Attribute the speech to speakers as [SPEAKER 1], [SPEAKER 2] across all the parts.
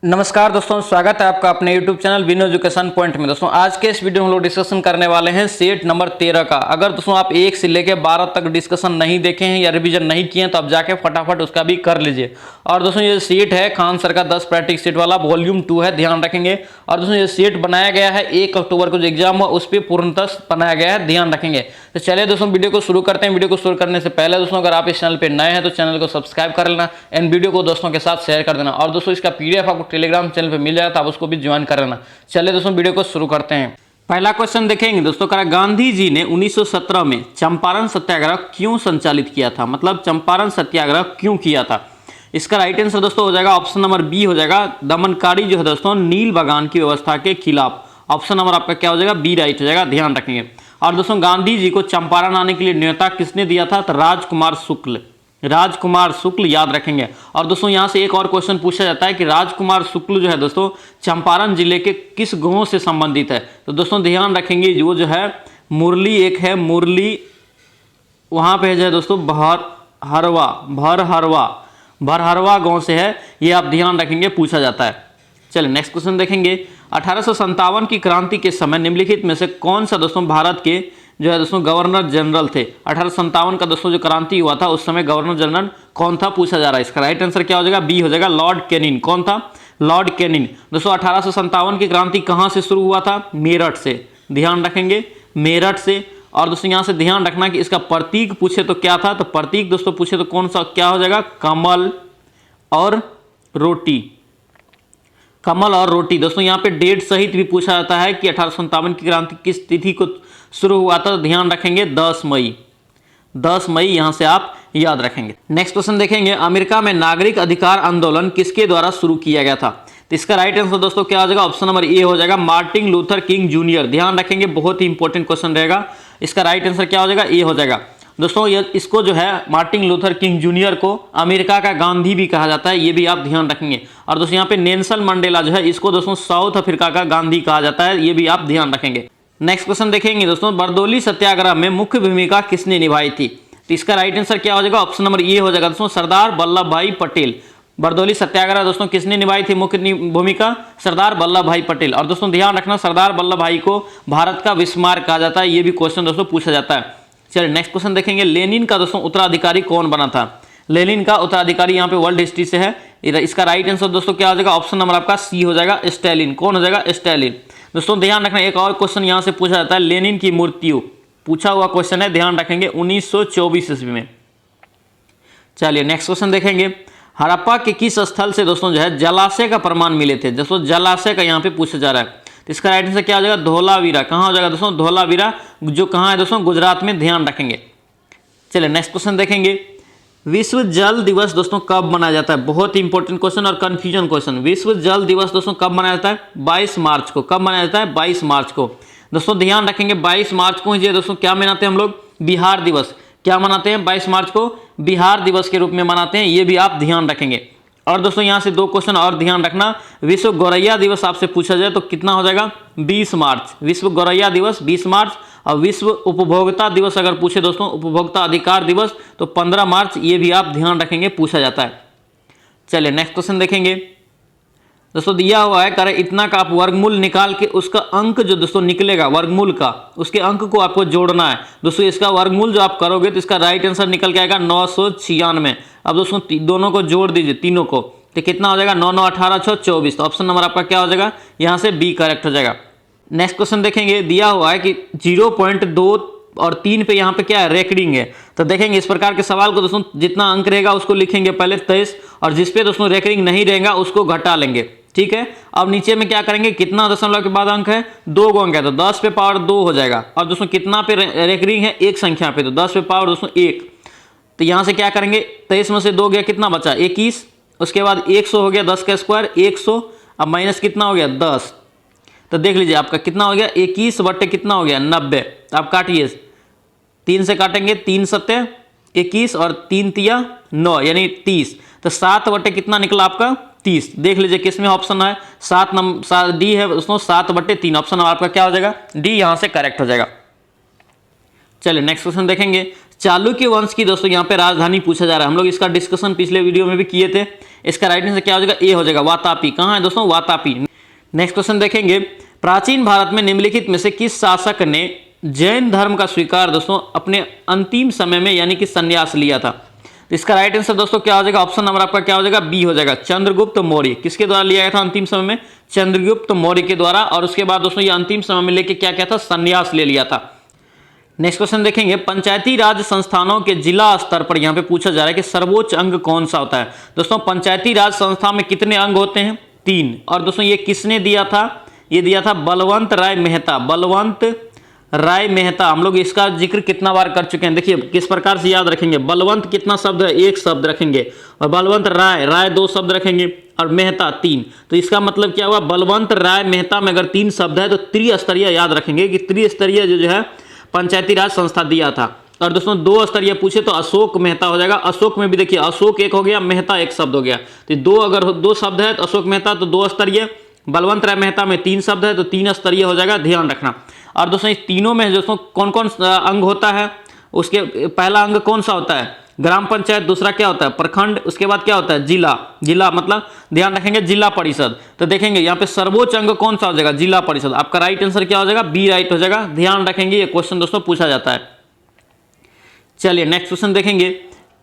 [SPEAKER 1] नमस्कार दोस्तों, स्वागत है आपका अपने YouTube चैनल विनो एजुकेशन पॉइंट में। दोस्तों आज के इस वीडियो में हम लोग डिस्कशन करने वाले हैं सेट नंबर 13 का। अगर दोस्तों आप 1 से लेकर 12 तक डिस्कशन नहीं देखे हैं या रिवीजन नहीं किए हैं तो आप जाके फटाफट उसका भी कर लीजिए। और दोस्तों ये सेट है खान सर का 10 प्रैक्टिस सेट वाला वॉल्यूम 2 है, ध्यान रखेंगे। और दोस्तों ये सेट बनाया गया है 1 अक्टूबर को जो एग्जाम हुआ उस पर पूर्णतः बनाया गया है, ध्यान रखेंगे। तो चलिए दोस्तों वीडियो को शुरू करते हैं। वीडियो को शुरू करने से पहले दोस्तों अगर आप इस चैनल पर नए हैं तो चैनल को सब्सक्राइब कर लेना एंड वीडियो को दोस्तों के साथ शेयर कर देना। और दोस्तों इसका PDF आपको टेलीग्राम चैनल पर मिल जाएगा, आप उसको भी ज्वाइन कर लेना। चलिए दोस्तों वीडियो को शुरू करते हैं। पहला क्वेश्चन देखेंगे दोस्तों, करा गांधी जी ने 1917 में चंपारण सत्याग्रह क्यों संचालित किया था, मतलब चंपारण सत्याग्रह क्यों किया था। इसका राइट आंसर दोस्तों हो जाएगा ऑप्शन नंबर बी हो जाएगा, दमनकारी जो है दोस्तों नील बगान की व्यवस्था के खिलाफ। ऑप्शन नंबर आपका क्या हो जाएगा, बी राइट हो जाएगा, ध्यान रखेंगे। और दोस्तों गांधी जी को चंपारण आने के लिए न्योता किसने दिया था, तो राजकुमार शुक्ल, राजकुमार शुक्ल, याद रखेंगे। और दोस्तों यहां से एक और क्वेश्चन पूछा जाता है कि राजकुमार शुक्ल जो है दोस्तों चंपारण जिले के किस गांव से संबंधित है। तो दोस्तों ध्यान रखेंगे वो जो है मुरली, एक है मुरली, वहां पे जो है दोस्तों भरहरवा गांव से है, ये आप ध्यान रखेंगे, पूछा जाता है। चलिए नेक्स्ट क्वेश्चन देखेंगे। 1857 की क्रांति के समय निम्नलिखित में से कौन सा दोस्तों भारत के जो है दोस्तों गवर्नर जनरल थे। 1857 का दोस्तों जो क्रांति हुआ था उस समय गवर्नर जनरल कौन था, पूछा जा रहा है। इसका राइट आंसर क्या हो जाएगा, बी हो जाएगा, लॉर्ड कैनिंग। कौन था, लॉर्ड कैनिंग। दोस्तों 1857 की क्रांति कहां से शुरू हुआ था, मेरठ से, ध्यान रखेंगे, मेरठ से। और दोस्तों यहां से ध्यान रखना कि इसका प्रतीक पूछे तो क्या था, तो प्रतीक दोस्तों पूछे तो कौन सा क्या हो जाएगा, कमल और रोटी, कमल और रोटी। दोस्तों यहाँ पे डेट सहित भी पूछा जाता है कि 1857 की क्रांति किस तिथि को शुरू हुआ था, तो ध्यान रखेंगे 10 मई, 10 मई यहां से आप याद रखेंगे। नेक्स्ट क्वेश्चन देखेंगे, अमेरिका में नागरिक अधिकार आंदोलन किसके द्वारा शुरू किया गया था। तो इसका राइट आंसर दोस्तों क्या हो जाएगा, ऑप्शन नंबर ए हो जाएगा, मार्टिन लूथर किंग जूनियर। ध्यान रखेंगे, बहुत ही इंपॉर्टेंट क्वेश्चन रहेगा। इसका राइट आंसर क्या हो जाएगा, ए हो जाएगा। दोस्तों इसको जो है मार्टिन लूथर किंग जूनियर को अमेरिका का गांधी भी कहा जाता है, ये भी आप ध्यान रखेंगे। और दोस्तों यहाँ पे नेल्सन मंडेला जो है इसको दोस्तों साउथ अफ्रीका का गांधी कहा जाता है, ये भी आप ध्यान रखेंगे। नेक्स्ट क्वेश्चन देखेंगे दोस्तों, बरदौली सत्याग्रह में मुख्य भूमिका किसने निभाई थी। तो इसका राइट आंसर क्या हो जाएगा, ऑप्शन नंबर ए हो जाएगा दोस्तों, सरदार वल्लभ भाई पटेल। बरदौली सत्याग्रह दोस्तों किसने निभाई थी मुख्य भूमिका, सरदार वल्लभ भाई पटेल। और दोस्तों ध्यान रखना वल्लभ भाई को भारत का विस्मारक कहा जाता है, ये भी क्वेश्चन दोस्तों पूछा जाता है। चलिए नेक्स्ट क्वेश्चन देखेंगे, लेनिन का दोस्तों उत्तराधिकारी कौन बना था। लेनिन का उत्तराधिकारी यहाँ पे वर्ल्ड हिस्ट्री से है। इसका राइट आंसर दोस्तों क्या हो जाएगा, ऑप्शन नंबर आपका सी हो जाएगा, स्टालिन। कौन हो जाएगा, स्टालिन। दोस्तों ध्यान रखना एक और क्वेश्चन यहाँ से पूछा जाता है, लेनिन की मृत्यु पूछा हुआ क्वेश्चन है, ध्यान रखेंगे 1924 ईस्वी में। चलिए नेक्स्ट क्वेश्चन देखेंगे, हड़प्पा के किस स्थल से दोस्तों जो है जलाशय का प्रमाण मिले थे। दोस्तों जलाशय का यहाँ पे पूछा जा रहा है, तो इसका राइट आंसर क्या हो जाएगा, धोलावीरा। कहाँ हो जाएगा दोस्तों, धोलावीरा, जो कहाँ है दोस्तों, गुजरात में, ध्यान रखेंगे। चलिए नेक्स्ट क्वेश्चन देखेंगे, विश्व जल दिवस दोस्तों कब मनाया जाता है। बहुत ही इंपॉर्टेंट क्वेश्चन और कंफ्यूजन क्वेश्चन। विश्व जल दिवस दोस्तों कब मनाया जाता है, 22 मार्च को। कब मनाया जाता है, 22 मार्च को। दोस्तों ध्यान रखेंगे 22 मार्च को ही दोस्तों क्या मनाते हैं हम लोग, बिहार दिवस। क्या मनाते हैं, 22 मार्च को बिहार दिवस के रूप में मनाते हैं, ये भी आप ध्यान रखेंगे। और दोस्तों यहाँ से 2 क्वेश्चन और ध्यान रखना, विश्व गौरैया दिवस आपसे पूछा जाए तो कितना हो जाएगा, 20 मार्च। विश्व गौरैया दिवस 20 मार्च। और विश्व उपभोक्ता दिवस अगर पूछे दोस्तों, उपभोक्ता अधिकार दिवस, तो 15 मार्च, ये भी आप ध्यान रखेंगे, पूछा जाता है। चलिए नेक्स्ट क्वेश्चन देखेंगे दोस्तों, दिया हुआ है करे इतना का आप वर्गमूल निकाल के उसका अंक जो दोस्तों निकलेगा वर्गमूल का, उसके अंक को आपको जोड़ना है। दोस्तों इसका वर्गमूल जो आप करोगे तो इसका राइट आंसर निकल के आएगा 996। अब दोस्तों दोनों को जोड़ दीजिए, तीनों को, तो कितना हो जाएगा, 9 9 18 6 24। तो ऑप्शन नंबर आपका क्या हो जाएगा, यहाँ से बी करेक्ट हो जाएगा। नेक्स्ट क्वेश्चन देखेंगे, दिया हुआ है कि 0.2 और 3 पे यहाँ पे क्या है, रेकरिंग है। तो देखेंगे इस प्रकार के सवाल को दोस्तों जितना अंक रहेगा उसको लिखेंगे पहले 23, और जिसपे दोस्तों रेकरिंग नहीं रहेगा उसको घटा लेंगे, ठीक है। अब नीचे में क्या करेंगे, कितना दशमलव के बाद अंक है, 2 अंक है, तो 10 पे पावर 2 हो जाएगा। और दोस्तों कितना पे रेकरिंग है, एक संख्या पे, तो 10 पे पावर दोस्तों 1। तो यहाँ से क्या करेंगे, 23 में से 2 गया, कितना बचा, 21। उसके बाद 100 हो गया, 10 का स्क्वायर 100। अब माइनस कितना हो गया, 10। तो देख लीजिए आपका कितना हो गया, 21 बटे कितना हो गया, 90। तो आप काटिए, 3 से काटेंगे, 3 सत्ते 21 और 3 तिया 9, यानी 30। तो 7 बटे कितना निकला आपका, 30। देख लीजिए किसमें ऑप्शन है, 7 नंबर डी है दोस्तों, 7/3। ऑप्शन आपका क्या हो जाएगा, डी, यहां से करेक्ट हो जाएगा। चलिए नेक्स्ट क्वेश्चन देखेंगे, चालुक्य वंश की दोस्तों यहाँ पे राजधानी पूछा जा रहा है। हम लोग इसका डिस्कशन पिछले वीडियो में भी किए थे। इसका राइट आंसर क्या हो जाएगा, ए हो जाएगा, वातापी। कहाँ है दोस्तों, वातापी। नेक्स्ट क्वेश्चन देखेंगे, प्राचीन भारत में निम्नलिखित में से किस शासक ने जैन धर्म का स्वीकार दोस्तों अपने अंतिम समय में यानी कि संन्यास लिया था? तो इसका राइट आंसर दोस्तों क्या हो जाएगा, ऑप्शन नंबर आपका क्या हो जाएगा, बी हो जाएगा, चंद्रगुप्त मौर्य। किसके द्वारा लिया गया था अंतिम समय में, चंद्रगुप्त मौर्य के द्वारा। और उसके बाद दोस्तों ये अंतिम समय में लेके क्या क्या था, संन्यास ले लिया था। नेक्स्ट क्वेश्चन देखेंगे, पंचायती राज संस्थानों के जिला स्तर पर यहाँ पे पूछा जा रहा है कि सर्वोच्च अंग कौन सा होता है। दोस्तों पंचायती राज संस्था में कितने अंग होते हैं, 3। और दोस्तों ये किसने दिया था, ये दिया था बलवंत राय मेहता। बलवंत राय मेहता, हम लोग इसका जिक्र कितना बार कर चुके हैं, देखिए किस प्रकार से याद रखेंगे। बलवंत कितना शब्द है, एक शब्द रखेंगे, और बलवंत राय, राय 2 शब्द रखेंगे, और मेहता 3। तो इसका मतलब क्या हुआ, बलवंत राय मेहता में अगर 3 शब्द है तो त्रिस्तरीय याद रखेंगे कि त्रिस्तरीय जो है पंचायती राज संस्था दिया था। और दोस्तों 2 स्तरीय पूछे तो अशोक मेहता हो जाएगा। अशोक में भी देखिए अशोक एक हो गया, मेहता एक शब्द हो गया, तो 2 अगर 2 शब्द है तो अशोक मेहता तो 2 स्तरीय, बलवंत राय मेहता में 3 शब्द है तो 3 स्तरीय हो जाएगा, ध्यान रखना। और दोस्तों इस तीनों में दोस्तों कौन कौन अंग होता है, उसके पहला अंग कौन सा होता है, ग्राम पंचायत, दूसरा क्या होता है प्रखंड, उसके बाद क्या होता है जिला। जिला मतलब ध्यान रखेंगे जिला परिषद। तो देखेंगे यहाँ पे सर्वोच्च अंग कौन सा हो जाएगा, जिला परिषद। आपका राइट आंसर क्या हो जाएगा, बी राइट हो जाएगा, ध्यान रखेंगे ये क्वेश्चन दोस्तों पूछा जाता है। चलिए नेक्स्ट क्वेश्चन देखेंगे,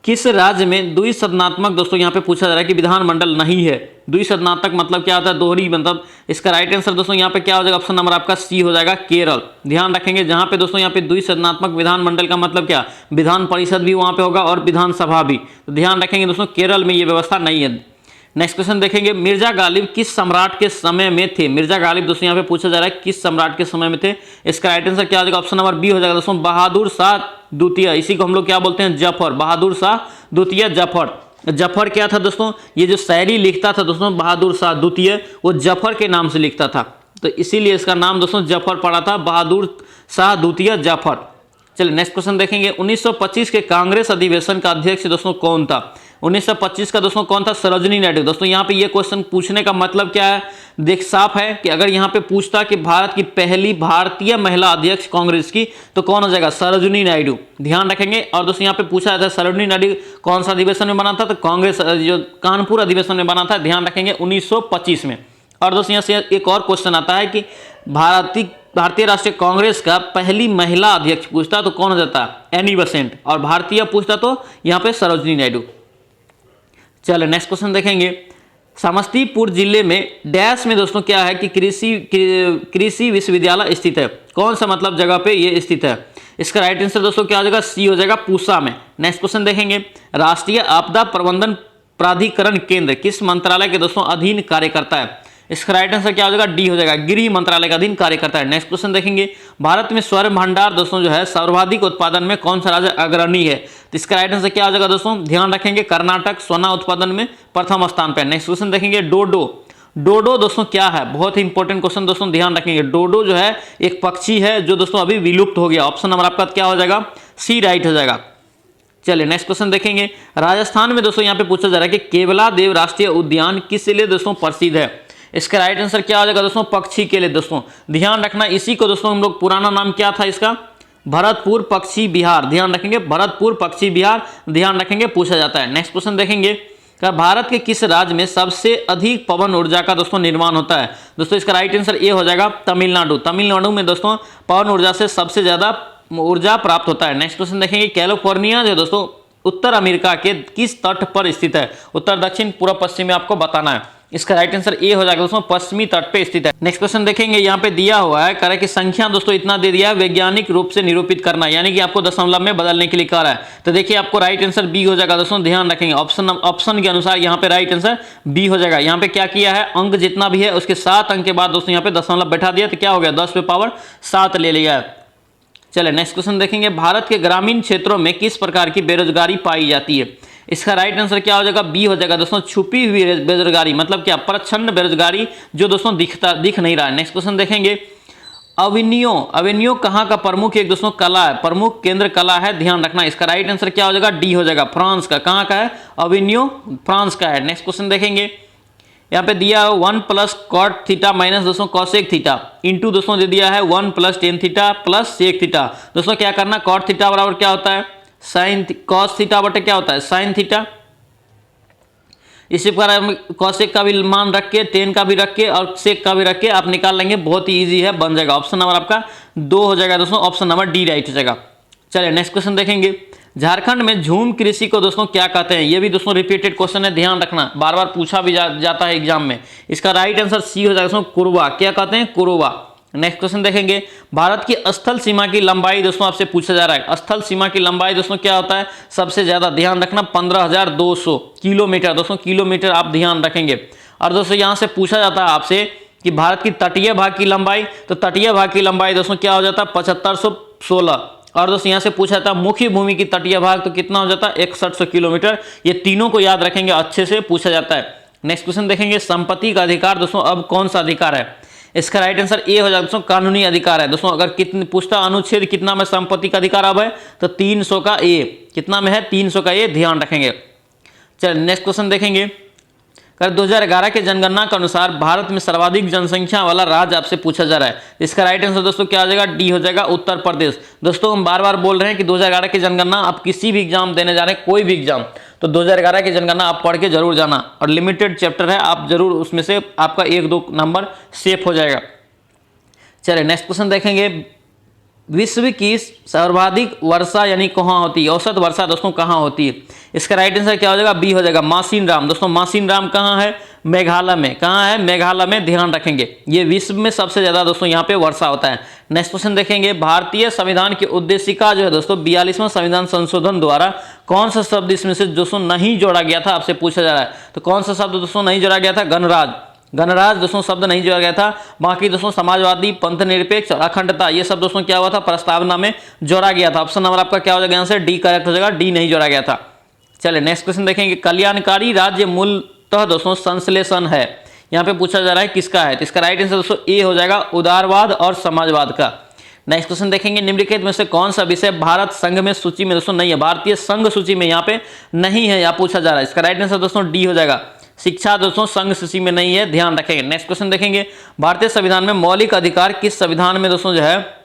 [SPEAKER 1] किस राज्य में द्विसदनात्मक दोस्तों यहाँ पे पूछा जा रहा है कि विधानमंडल नहीं है। द्विसदनात्मक मतलब क्या होता है, दोहरी, मतलब इसका राइट आंसर दोस्तों यहाँ पे क्या हो जाएगा, ऑप्शन नंबर आपका सी हो जाएगा, केरल। ध्यान रखेंगे जहाँ पे दोस्तों यहाँ पे द्विसदनात्मक विधानमंडल का मतलब क्या, विधान परिषद भी वहाँ पे होगा और विधानसभा भी। तो ध्यान रखेंगे दोस्तों केरल में ये व्यवस्था नहीं है। नेक्स्ट क्वेश्चन देखेंगे, मिर्जा गालिब किस सम्राट के समय में थे। मिर्जा गालिब दोस्तों यहाँ पे पूछा जा रहा है किस सम्राट के समय में थे। इसका राइट आंसर क्या हो जाएगा, ऑप्शन नंबर बी हो जाएगा दोस्तों, बहादुर शाह द्वितीय। इसी को हम लोग क्या बोलते हैं, जफर, बहादुर शाह द्वितीय जफर। जफर क्या था दोस्तों, ये जो शायरी लिखता था दोस्तों बहादुर शाह द्वितीय, वो जफर के नाम से लिखता था, तो इसीलिए इसका नाम दोस्तों जफर पड़ा था, बहादुर शाह द्वितीय जफर। चलिए नेक्स्ट क्वेश्चन देखेंगे, 1925 के कांग्रेस अधिवेशन का अध्यक्ष दोस्तों कौन था। 1925 का दोस्तों कौन था, सरोजिनी नायडू। दोस्तों यहाँ पे ये क्वेश्चन पूछने का मतलब क्या है, देख साफ है कि अगर यहाँ पे पूछता कि भारत की पहली भारतीय महिला अध्यक्ष कांग्रेस की, तो कौन हो जाएगा, सरोजिनी नायडू। ध्यान रखेंगे। और दोस्तों यहाँ पे पूछा जाता है सरोजिनी नायडू कौन सा अधिवेशन में बना था, तो कांग्रेस जो कानपुर अधिवेशन में बना था, ध्यान रखेंगे 1925 में। और दोस्तों यहाँ से एक और क्वेश्चन आता है कि भारतीय राष्ट्रीय कांग्रेस का पहली महिला अध्यक्ष पूछता तो कौन हो जाता, एनी बेसेंट। और भारतीय पूछता तो यहाँ पे सरोजिनी नायडू। चलो नेक्स्ट क्वेश्चन देखेंगे, समस्तीपुर जिले में डैश में दोस्तों क्या है कि कृषि विश्वविद्यालय स्थित है। कौन सा मतलब जगह पे ये स्थित है। इसका राइट आंसर दोस्तों क्या हो जाएगा, सी हो जाएगा, पूसा में। नेक्स्ट क्वेश्चन देखेंगे, राष्ट्रीय आपदा प्रबंधन प्राधिकरण केंद्र किस मंत्रालय के दोस्तों अधीन कार्य करता है। इसका राइट आंसर क्या हो जाएगा, डी हो जाएगा, गृह मंत्रालय का अधीन कार्य करता है। नेक्स्ट क्वेश्चन देखेंगे, भारत में स्वर्ण भंडार दोस्तों जो है सर्वाधिक उत्पादन में कौन सा राज्य अग्रणी है। तो इसका राइट आंसर क्या हो जाएगा दोस्तों, ध्यान रखेंगे कर्नाटक सोना उत्पादन में प्रथम स्थान पर। नेक्स्ट क्वेश्चन देखेंगे, डोडो। डोडो दोस्तों क्या है, बहुत ही इंपॉर्टेंट क्वेश्चन दोस्तों, ध्यान रखेंगे। डोडो जो है एक पक्षी है जो दोस्तों अभी विलुप्त हो गया। ऑप्शन नंबर आपका क्या हो जाएगा, सी राइट हो जाएगा। चलिए नेक्स्ट क्वेश्चन देखेंगे, राजस्थान में दोस्तों यहाँ पे पूछा जा रहा है कि केवलादेव राष्ट्रीय उद्यान किस लिए दोस्तों प्रसिद्ध है। इसका राइट आंसर क्या हो जाएगा दोस्तों, पक्षी के लिए। दोस्तों ध्यान रखना, इसी को दोस्तों हम लोग पुराना नाम क्या था इसका, भरतपुर पक्षी विहार। ध्यान रखेंगे, भरतपुर पक्षी विहार, ध्यान रखेंगे, पूछा जाता है। नेक्स्ट क्वेश्चन देखेंगे, भारत के किस राज्य में सबसे अधिक पवन ऊर्जा का दोस्तों निर्माण होता है। दोस्तों इसका राइट आंसर ए हो जाएगा, तमिलनाडु। तमिलनाडु में दोस्तों पवन ऊर्जा से सबसे ज्यादा ऊर्जा प्राप्त होता है। नेक्स्ट क्वेश्चन देखेंगे, कैलिफोर्निया जो दोस्तों उत्तर अमेरिका के किस तट पर स्थित है। उत्तर दक्षिण पूर्व पश्चिम में आपको बताना है। इसका राइट आंसर ए हो जाएगा दोस्तों, पश्चिमी तट पे स्थित है। नेक्स्ट क्वेश्चन देखेंगे, यहाँ पे दिया हुआ है, कह रहा है कि संख्या दोस्तों इतना दे दिया है, वैज्ञानिक रूप से निरूपित करना, यानी कि आपको दशमलव में बदलने के लिए कह रहा है। तो देखिए आपको राइट आंसर बी हो जाएगा दोस्तों, ध्यान रखेंगे। ऑप्शन के अनुसार यहाँ पे राइट आंसर बी हो जाएगा। यहाँ पे क्या किया है, अंक जितना भी है उसके 7 अंक के बाद दोस्तों यहाँ पे दशमलव बैठा दिया, तो क्या हो गया, 10 पे पावर 7 ले लिया है। चलिए नेक्स्ट क्वेश्चन देखेंगे, भारत के ग्रामीण क्षेत्रों में किस प्रकार की बेरोजगारी पाई जाती है। इसका राइट आंसर क्या हो जाएगा, बी हो जाएगा दोस्तों, छुपी हुई बेरोजगारी, मतलब क्या, प्रच्छन्न बेरोजगारी जो दोस्तों दिख नहीं रहा है। नेक्स्ट क्वेश्चन देखेंगे, अवेन्यू कहाँ का प्रमुख एक दोस्तों कला है, प्रमुख केंद्र कला है, ध्यान रखना। इसका राइट आंसर क्या हो जाएगा, डी हो जाएगा, फ्रांस का। कहाँ का है, अवेन्यू फ्रांस का है। नेक्स्ट क्वेश्चन देखेंगे, यहाँ पे दिया है 1 प्लस कॉट थीटा माइनस दोस्तों कॉसेक थीटा इंटू दोस्तों दे दिया है 1 plus tan theta plus sec theta. दोस्तों क्या करना, कॉट थीटा बराबर क्या होता है, साइन, कॉस थीटा बटे क्या होता है, साइन थीटा। इसी प्रकार हम कॉसेक का भी मान रख के, टेन का भी रख के और सेक का भी रख के आप निकाल लेंगे, बहुत ही ईजी है, बन जाएगा। ऑप्शन नंबर आपका 2 हो जाएगा दोस्तों, ऑप्शन नंबर डी राइट हो जाएगा। चलिए नेक्स्ट क्वेश्चन देखेंगे। झारखंड में झूम कृषि को दोस्तों क्या कहते हैं? ये भी दोस्तों रिपीटेड क्वेश्चन है, ध्यान रखना, बार बार पूछा भी जाता है एग्जाम में। इसका राइट आंसर सी हो जाएगा दोस्तों, कुरवा। क्या कहते हैं? कुरवा। नेक्स्ट क्वेश्चन देखेंगे। भारत की स्थल सीमा की लंबाई दोस्तों आपसे पूछा जा रहा है। स्थल सीमा की लंबाई दोस्तों क्या होता है? सबसे ज्यादा ध्यान रखना 15,200 किलोमीटर दोस्तों, किलोमीटर आप ध्यान रखेंगे। और दोस्तों यहां से पूछा जाता है आपसे कि भारत की तटीय भाग की लंबाई, तो तटीय भाग की लंबाई दोस्तों क्या हो जाता है? 7516। और दोस्तों यहां से पूछा जाता है मुख्य भूमि की तटीय भाग, तो कितना हो जाता है? 6100 किलोमीटर। ये तीनों को याद रखेंगे, अच्छे से पूछा जाता है। नेक्स्ट क्वेश्चन देखेंगे। संपत्ति का अधिकार दोस्तों अब कौन सा अधिकार है? इसका राइट आंसर ए हो जाएगा दोस्तों, कानूनी अधिकार है दोस्तों। अगर कितने पूछता अनुच्छेद कितना में संपत्ति का अधिकार अब है, तो 300 का ए। कितना में है? 300 का ए, ध्यान रखेंगे। चलिए नेक्स्ट क्वेश्चन देखेंगे। अगर 2011 के जनगणना के अनुसार भारत में सर्वाधिक जनसंख्या वाला राज्य आपसे पूछा जा रहा है, इसका राइट आंसर दोस्तों क्या हो जाएगा? डी हो जाएगा, उत्तर प्रदेश। दोस्तों हम बार बार बोल रहे हैं कि 2011 की जनगणना आप किसी भी एग्जाम देने जा रहे हैं, कोई भी एग्जाम, तो 2011 की जनगणना आप पढ़ के जरूर जाना, और लिमिटेड चैप्टर है, आप जरूर उसमें से आपका 1-2 नंबर सेफ हो जाएगा। चलिए नेक्स्ट क्वेश्चन देखेंगे। विश्व की सर्वाधिक वर्षा यानी कहाँ होती है? औसत वर्षा दोस्तों कहाँ होती है? इसका राइट आंसर क्या हो जाएगा? बी हो जाएगा, मासिन राम। दोस्तों मासिन राम कहाँ है? मेघालय में। कहाँ है? मेघालय में, ध्यान रखेंगे। ये विश्व में सबसे ज्यादा दोस्तों यहाँ पे वर्षा होता है। नेक्स्ट क्वेश्चन देखेंगे। भारतीय संविधान की उद्देशिका जो है दोस्तों 42वां संविधान संशोधन द्वारा कौन सा शब्द इसमें से दोस्तों नहीं जोड़ा गया था? आपसे पूछा जा रहा है, तो कौन सा शब्द दोस्तों नहीं जोड़ा गया था? गणराज। गणराज दोस्तों शब्द नहीं जोड़ा गया था। बाकी दोस्तों समाजवादी, पंथ निरपेक्ष और अखंडता, ये सब दोस्तों क्या हुआ था? प्रस्तावना में जोड़ा गया था। ऑप्शन नंबर आपका क्या हो जाएगा? आंसर डी करेक्ट हो जाएगा, डी नहीं जोड़ा गया था। चलिए नेक्स्ट क्वेश्चन देखेंगे। कल्याणकारी राज्य मूलतः दोस्तों संश्लेषण है, यहाँ पे पूछा जा रहा है किसका है? तो इसका राइट आंसर दोस्तों ए हो जाएगा, उदारवाद और समाजवाद का। नेक्स्ट क्वेश्चन देखेंगे। निम्नलिखित में से कौन सा विषय भारत संघ में सूची में दोस्तों नहीं है? भारतीय संघ सूची में यहाँ पे नहीं है, यहाँ पूछा जा रहा है। इसका राइट आंसर दोस्तों डी हो जाएगा, शिक्षा दोस्तों संघ सूची में नहीं है, ध्यान रखेंगे। नेक्स्ट क्वेश्चन देखेंगे। भारतीय संविधान में मौलिक अधिकार किस संविधान में दोस्तों जो है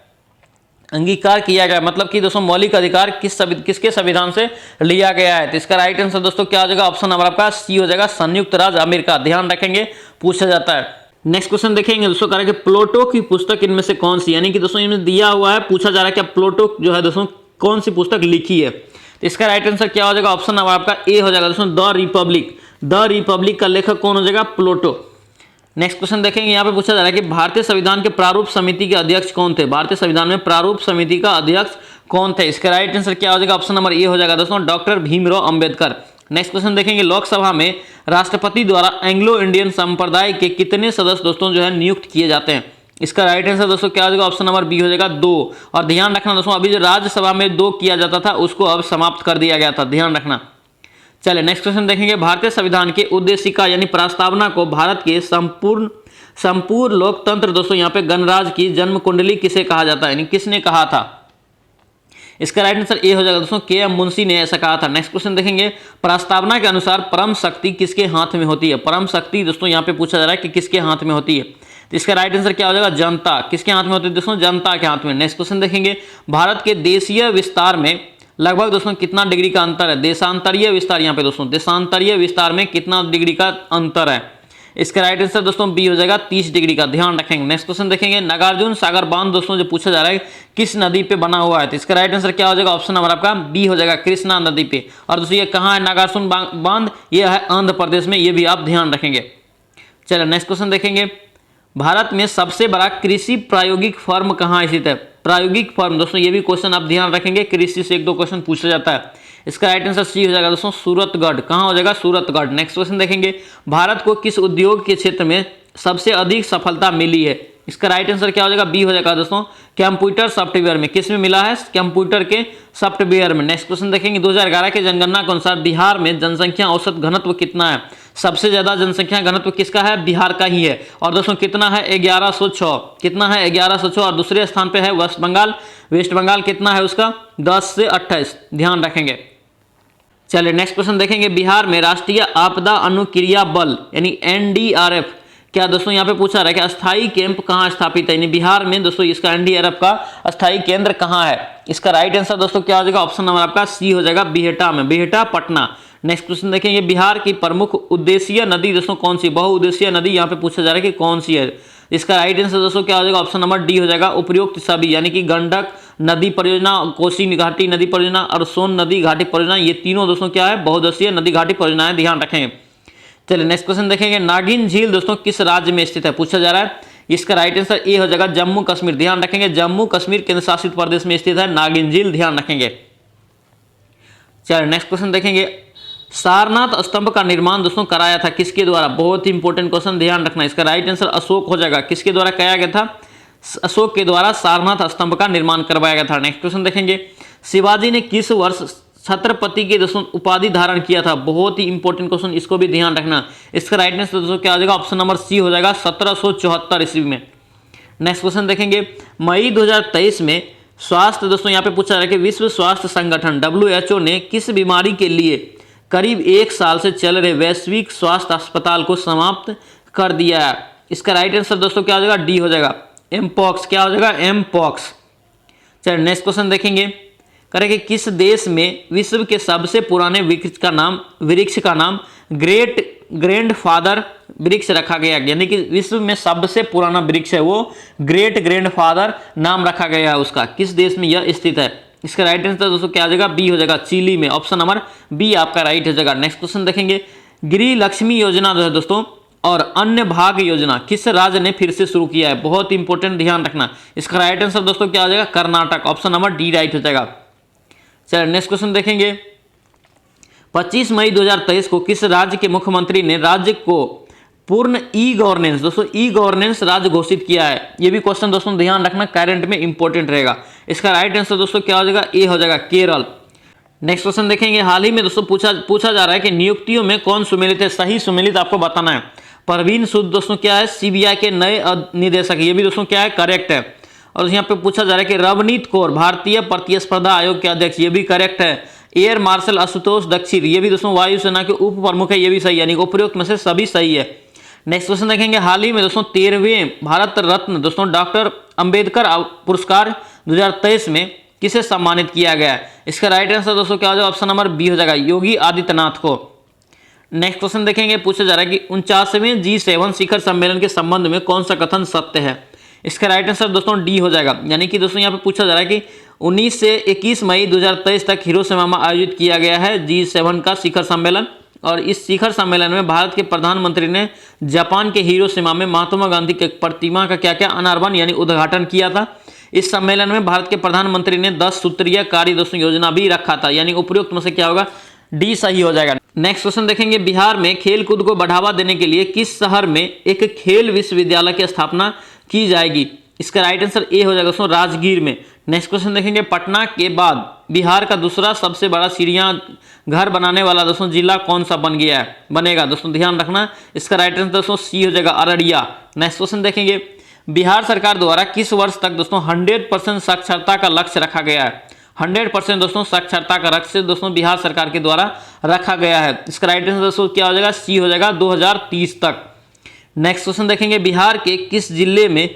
[SPEAKER 1] अंगीकार किया गया? मतलब कि दोस्तों मौलिक अधिकार किसके संविधान से लिया गया है? तो इसका राइट आंसर दोस्तों क्या हो जाएगा? ऑप्शन नंबर आपका सी हो जाएगा, संयुक्त राज्य अमेरिका। ध्यान रखेंगे, पूछा जाता है। नेक्स्ट क्वेश्चन देखेंगे दोस्तों, कह रहे हैं कि प्लेटो की पुस्तक इनमें से कौन सी, यानी कि दोस्तों इनमें दिया हुआ है, पूछा जा रहा है कि प्लेटो जो है दोस्तों कौन सी पुस्तक लिखी है? तो इसका राइट आंसर क्या हो जाएगा? ऑप्शन नंबर आपका ए हो जाएगा दोस्तों, द रिपब्लिक। द रिपब्लिक का लेखक कौन हो जाएगा? प्लेटो। नेक्स्ट क्वेश्चन देखेंगे। यहाँ पे पूछा जा रहा है कि भारतीय संविधान के प्रारूप समिति के अध्यक्ष कौन थे? भारतीय संविधान में प्रारूप समिति का अध्यक्ष कौन थे? इसका राइट आंसर क्या हो जाएगा? ऑप्शन नंबर ए हो जाएगा दोस्तों, doctor Bhimrao Ambedkar. Next question देखेंगे। लोकसभा में राष्ट्रपति द्वारा एंग्लो इंडियन संप्रदाय के कितने सदस्य दोस्तों जो है नियुक्त किए जाते हैं? इसका राइट आंसर दोस्तों क्या हो जाएगा? ऑप्शन नंबर बी हो जाएगा, 2। और ध्यान रखना दोस्तों, अभी जो राज्यसभा में 2 किया जाता था उसको अब समाप्त कर दिया गया था, ध्यान रखना। चलिए नेक्स्ट क्वेश्चन देखेंगे। भारतीय संविधान के उद्देशिका यानी प्रस्तावना को भारत के संपूर्ण लोकतंत्र दोस्तों यहाँ पे गणराज्य की जन्म कुंडली किसे कहा जाता है, यानी किसने कहा था? इसका राइट आंसर ए हो जाएगा दोस्तों, के.एम. मुंशी ने ऐसा कहा था। नेक्स्ट क्वेश्चन देखेंगे। प्रस्तावना के अनुसार परम शक्ति किसके हाथ में होती है? परम शक्ति दोस्तों यहाँ पे पूछा जा रहा है कि किसके हाथ में होती है? तो इसका राइट आंसर क्या हो जाएगा? जनता। किसके हाथ में होती है दोस्तों? जनता के हाथ में। नेक्स्ट क्वेश्चन देखेंगे। भारत के देशीय विस्तार में लगभग दोस्तों कितना डिग्री का अंतर है? देशांतरीय विस्तार, यहाँ पे दोस्तों देशांतरीय विस्तार में कितना डिग्री का अंतर है? इसका राइट आंसर दोस्तों बी हो जाएगा, 30 डिग्री का, ध्यान रखेंगे। नेक्स्ट क्वेश्चन देखेंगे। नागार्जुन सागर बांध दोस्तों जो पूछा जा रहा है किस नदी पे बना हुआ है? तो इसका राइट आंसर क्या हो जाएगा? ऑप्शन नंबर आपका बी हो जाएगा, कृष्णा नदी पे। और दोस्तों ये कहाँ है नागार्जुन बांध? ये है आंध्र प्रदेश में, ये भी आप ध्यान रखेंगे। चलिए नेक्स्ट क्वेश्चन देखेंगे। भारत में सबसे बड़ा कृषि प्रायोगिक फर्म कहाँ स्थित है? प्रायोगिक फर्म दोस्तों ये भी क्वेश्चन आप ध्यान रखेंगे, कृषि से 1-2 क्वेश्चन पूछा जाता है। इसका राइट आंसर सी हो जाएगा दोस्तों, सूरतगढ़। कहाँ हो जाएगा? सूरतगढ़। नेक्स्ट क्वेश्चन देखेंगे। भारत को किस उद्योग के क्षेत्र में सबसे अधिक सफलता मिली है? इसका राइट आंसर क्या हो जाएगा? बी हो जाएगा दोस्तों, कंप्यूटर सॉफ्टवेयर में। किस में मिला है? कंप्यूटर के सॉफ्टवेयर में। नेक्स्ट क्वेश्चन देखेंगे। 2011 के जनगणना के अनुसार बिहार में जनसंख्या औसत घनत्व कितना है? सबसे ज्यादा जनसंख्या घनत्व किसका है? बिहार का ही है। और दोस्तों कितना है? 1106। कितना है? 1106। और दूसरे स्थान पे है वेस्ट बंगाल। वेस्ट बंगाल कितना है उसका? 10 से 28, ध्यान रखेंगे। चलिए नेक्स्ट क्वेश्चन देखेंगे। बिहार में राष्ट्रीय आपदा अनुक्रिया बल यानी एनडीआरएफ, क्या दोस्तों यहाँ पे पूछा रहा है कि अस्थायी कैंप कहाँ स्थापित है? यानी बिहार में दोस्तों इसका एनडीआरएफ का अस्थायी केंद्र कहाँ है? इसका राइट आंसर दोस्तों क्या हो जाएगा? ऑप्शन नंबर आपका सी हो जाएगा, बिहटा में। बिहटा पटना। नेक्स्ट क्वेश्चन देखेंगे, बिहार की प्रमुख उद्देशीय नदी दोस्तों कौन सी? बहुउद्देशीय नदी यहाँ पे पूछा जा रहा है कि कौन सी है। इसका राइट आंसर दोस्तों क्या हो जाएगा? ऑप्शन नंबर डी हो जाएगा, उपयुक्त सभी, यानी कि गंडक नदी परियोजना, कोसी घाटी नदी परियोजना और सोन नदी घाटी परियोजना, ये तीनों दोस्तों क्या है? बहुउद्देशीय नदी घाटी परियोजनाएं, ध्यान रखेंगे। चलिए नेक्स्ट क्वेश्चन देखेंगे, नागिन झील दोस्तों किस राज्य में स्थित है? पूछा जा रहा है। इसका राइट आंसर ए हो जाएगा, जम्मू कश्मीर, ध्यान रखेंगे, जम्मू कश्मीर केंद्र शासित प्रदेश में स्थित है नागिन झील, ध्यान रखेंगे। चलिए नेक्स्ट क्वेश्चन देखेंगे, सारनाथ स्तंभ का निर्माण दोस्तों कराया था किसके द्वारा? बहुत ही इंपॉर्टेंट क्वेश्चन, ध्यान रखना। इसका राइट आंसर अशोक हो जाएगा। किसके द्वारा कराया गया था? अशोक के द्वारा सारनाथ स्तंभ का निर्माण करवाया गया था। नेक्स्ट क्वेश्चन देखेंगे, शिवाजी ने किस वर्ष छत्रपति के दोस्तों उपाधि धारण किया था? बहुत ही इंपॉर्टेंट क्वेश्चन, इसको भी ध्यान रखना। इसका राइट आंसर दोस्तों क्या हो जाएगा? ऑप्शन नंबर सी हो जाएगा, 1774 ईस्वी में। नेक्स्ट क्वेश्चन देखेंगे, मई 2023 में स्वास्थ्य दोस्तों यहाँ पे पूछा जा रहा है कि विश्व स्वास्थ्य संगठन WHO ने किस बीमारी के लिए करीब 1 साल से चल रहे वैश्विक स्वास्थ्य अस्पताल को समाप्त कर दिया है? इसका राइट आंसर दोस्तों क्या हो जाएगा? डी हो जाएगा, एमपॉक्स। क्या हो जाएगा? एमपॉक्स। चलिए नेक्स्ट क्वेश्चन देखेंगे, करेंगे किस देश में विश्व के सबसे पुराने वृक्ष का नाम ग्रैंडफादर वृक्ष रखा गया, यानी कि विश्व में सबसे पुराना वृक्ष है वो ग्रैंडफादर नाम रखा गया है उसका। किस देश में यह स्थित है? इसका राइट आंसर दोस्तों क्या आ जाएगा? बी हो जाएगा, चिली में। ऑप्शन नंबर बी आपका राइट हो जाएगा। नेक्स्ट क्वेश्चन देखेंगे, गृह लक्ष्मी योजना जो है दोस्तों और अन्य भाग योजना किस राज्य ने फिर से शुरू किया है? बहुत इंपॉर्टेंट, ध्यान रखना। इसका राइट आंसर दोस्तों क्या आ जाएगा? Karnataka. Option number D right हो जाएगा। चलिए नेक्स्ट क्वेश्चन देखेंगे, 25 मई 2023 को किस राज्य के मुख्यमंत्री ने राज्य को पूर्ण ई गवर्नेंस दोस्तों ई गवर्नेंस राज्य घोषित किया है? ये भी क्वेश्चन दोस्तों ध्यान रखना, करंट में इंपॉर्टेंट रहेगा। इसका राइट आंसर दोस्तों क्या हो जाएगा? ए हो जाएगा, केरल। नेक्स्ट क्वेश्चन देखेंगे, हाल ही में दोस्तों पूछा जा रहा है कि नियुक्तियों में कौन सुमेलित है? सही सुमेलित आपको बताना है। परवीन सूद दोस्तों क्या है? CBI के नए निदेशक, ये भी दोस्तों क्या है? करेक्ट है। और यहाँ पे पूछा जा रहा है कि रवनीत कौर भारतीय प्रतिस्पर्धा आयोग के अध्यक्ष, ये भी करेक्ट है। एयर मार्शल आशुतोष दीक्षित, ये भी दोस्तों वायुसेना के उप प्रमुख है, ये भी सही है, यानी उपरोक्त में से सभी सही है। नेक्स्ट क्वेश्चन देखेंगे, हाल ही में दोस्तों 13वें भारत रत्न दोस्तों डॉक्टर अंबेडकर पुरस्कार 2023 में किसे सम्मानित किया गया है? इसका राइट आंसर दोस्तों क्या हो जाएगा? ऑप्शन नंबर बी हो जाएगा, योगी आदित्यनाथ को। नेक्स्ट क्वेश्चन देखेंगे, पूछा जा रहा है कि 49वें G7 शिखर सम्मेलन के संबंध में कौन सा कथन सत्य है? इसका राइट आंसर दोस्तों डी हो जाएगा, यानी कि दोस्तों यहाँ पे पूछा जा रहा है कि 19 से 21 मई 2023 तक हिरोशिमा में आयोजित किया गया है G7 का शिखर सम्मेलन। और इस शिखर सम्मेलन में भारत के प्रधानमंत्री ने जापान के हिरोशिमा में महात्मा गांधी के प्रतिमा का क्या अनावरण यानी उद्घाटन किया था। इस सम्मेलन में भारत के प्रधानमंत्री ने 10 सूत्रीय कार्य दोस्तों योजना भी रखा था, यानी उपयुक्त में से क्या होगा? डी सही हो जाएगा। नेक्स्ट क्वेश्चन देखेंगे, बिहार में खेल कूद को बढ़ावा देने के लिए किस शहर में एक खेल विश्वविद्यालय की स्थापना की जाएगी? इसका राइट आंसर ए हो जाएगा दोस्तों, राजगीर में। नेक्स्ट क्वेश्चन देखेंगे, पटना के बाद बिहार का दूसरा सबसे बड़ा चिड़ियाघर बनाने वाला दोस्तों जिला कौन सा बनेगा दोस्तों, ध्यान रखना। इसका राइट आंसर दोस्तों सी हो जाएगा, अररिया। नेक्स्ट क्वेश्चन देखेंगे, बिहार सरकार द्वारा किस वर्ष तक दोस्तों 100% साक्षरता का लक्ष्य रखा गया है? 100% दोस्तों साक्षरता का लक्ष्य दोस्तों बिहार सरकार के द्वारा रखा गया है। इसका राइट आंसर दोस्तों क्या हो जाएगा? सी हो जाएगा, 2030 तक। नेक्स्ट क्वेश्चन देखेंगे, बिहार के किस जिले में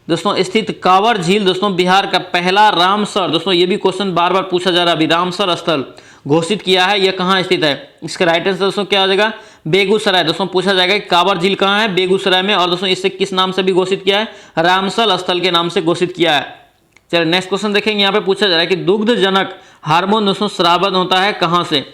[SPEAKER 1] दोस्तों स्थित कांवर झील दोस्तों बिहार का पहला रामसर दोस्तों, ये भी क्वेश्चन बार बार पूछा जा रहा है, अभी रामसर स्थल घोषित किया है, यह कहाँ स्थित है? इसका राइट आंसर दोस्तों क्या हो जाएगा? बेगूसराय। दोस्तों पूछा जाएगा कि कांवर झील कहाँ है? बेगूसराय में। और दोस्तों इसे किस नाम से भी घोषित किया है? रामसर स्थल के नाम से घोषित किया है। चलिए नेक्स्ट क्वेश्चन देखेंगे, यहाँ पे पूछा जा रहा है कि दुग्धजनक हार्मोन दोस्तों स्रावन होता है कहाँ से?